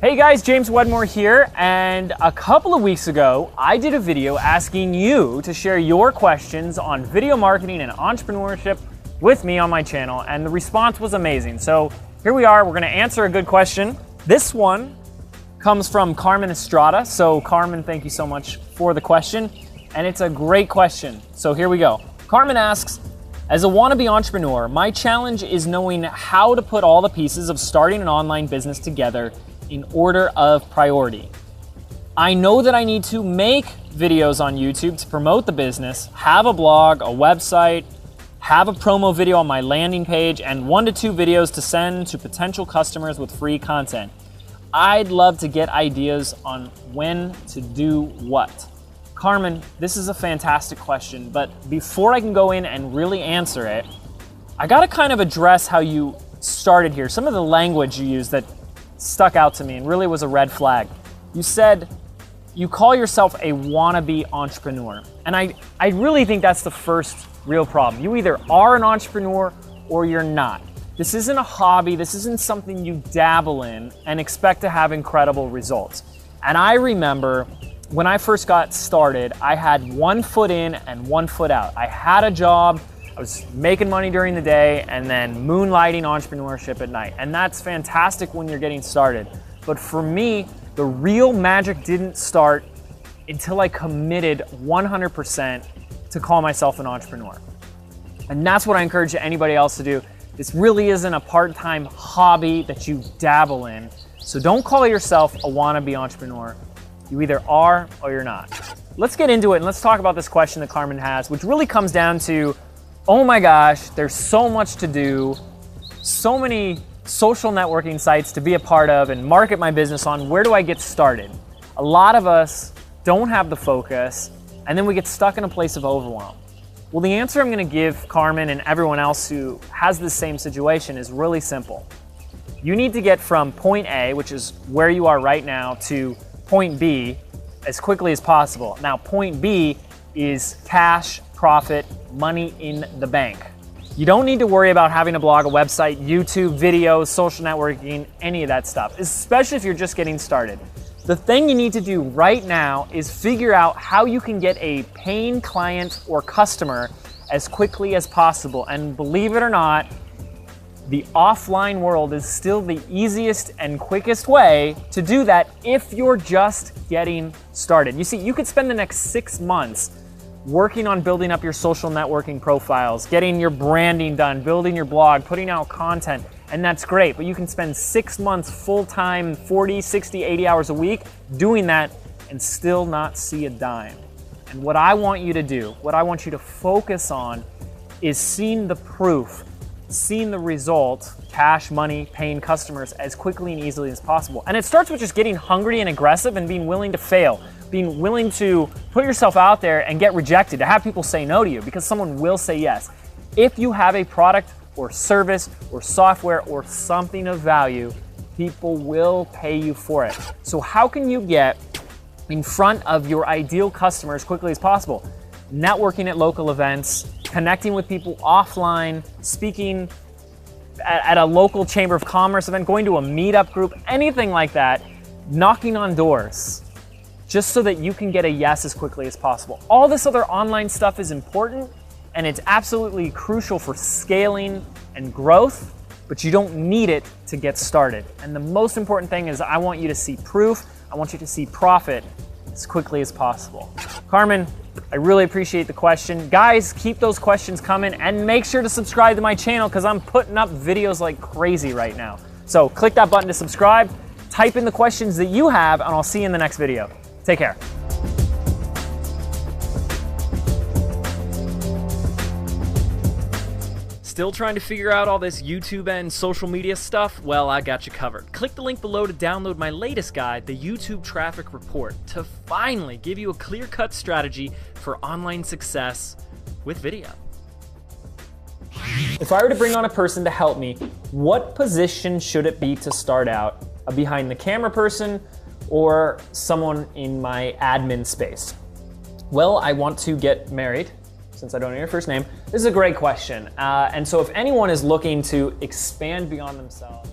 Hey guys, James Wedmore here, and a couple of weeks ago, I did a video asking you to share your questions on video marketing and entrepreneurship with me on my channel, and the response was amazing. So here we are, we're gonna answer a good question. This one comes from Carmen Estrada. So Carmen, thank you so much for the question, and it's a great question. So here we go. Carmen asks, as a wannabe entrepreneur, my challenge is knowing how to put all the pieces of starting an online business together in order of priority. I know that I need to make videos on YouTube to promote the business, have a blog, a website, have a promo video on my landing page, and 1 to 2 videos to send to potential customers with free content. I'd love to get ideas on when to do what. Carmen, this is a fantastic question, but before I can go in and really answer it, I gotta kind of address how you started here. Some of the language you used that stuck out to me and really was a red flag. You said you call yourself a wannabe entrepreneur. And I really think that's the first real problem. You either are an entrepreneur or you're not. This isn't a hobby. This isn't something you dabble in and expect to have incredible results. And I remember when I first got started, I had 1 foot in and 1 foot out. I had a job, I was making money during the day and then moonlighting entrepreneurship at night. And that's fantastic when you're getting started. But for me, the real magic didn't start until I committed 100% to call myself an entrepreneur. And that's what I encourage anybody else to do. This really isn't a part-time hobby that you dabble in. So don't call yourself a wannabe entrepreneur. You either are or you're not. Let's get into it and let's talk about this question that Carmen has, which really comes down to, oh my gosh, there's so much to do, so many social networking sites to be a part of and market my business on. Where do I get started? A lot of us don't have the focus, and then we get stuck in a place of overwhelm. Well, the answer I'm gonna give Carmen and everyone else who has the same situation is really simple. You need to get from point A, which is where you are right now, to point B as quickly as possible. Now, point B is cash, profit, money in the bank. You don't need to worry about having a blog, a website, YouTube, videos, social networking, any of that stuff, especially if you're just getting started. The thing you need to do right now is figure out how you can get a paying client or customer as quickly as possible. And believe it or not, the offline world is still the easiest and quickest way to do that if you're just getting started. You see, you could spend the next 6 months working on building up your social networking profiles, getting your branding done, building your blog, putting out content, and that's great. But you can spend 6 months full-time, 40, 60, 80 hours a week doing that and still not see a dime. And what I want you to do, what I want you to focus on is seeing the proof, seeing the result, cash, money, paying customers as quickly and easily as possible. And it starts with just getting hungry and aggressive and being willing to fail, being willing to put yourself out there and get rejected, to have people say no to you, because someone will say yes. If you have a product or service or software or something of value, people will pay you for it. So how can you get in front of your ideal customer as quickly as possible? Networking at local events, connecting with people offline, speaking at a local chamber of commerce event, going to a meetup group, anything like that, knocking on doors, just so that you can get a yes as quickly as possible. All this other online stuff is important and it's absolutely crucial for scaling and growth, but you don't need it to get started. And the most important thing is I want you to see proof, I want you to see profit as quickly as possible. Carmen, I really appreciate the question. Guys, keep those questions coming and make sure to subscribe to my channel because I'm putting up videos like crazy right now. So click that button to subscribe, type in the questions that you have, and I'll see you in the next video. Take care. Still trying to figure out all this YouTube and social media stuff? Well, I got you covered. Click the link below to download my latest guide, the YouTube Traffic Report, to finally give you a clear-cut strategy for online success with video. If I were to bring on a person to help me, what position should it be to start out? A behind the camera person or someone in my admin space? Well, I want to get married, since I don't know your first name. This is a great question. And so if anyone is looking to expand beyond themselves,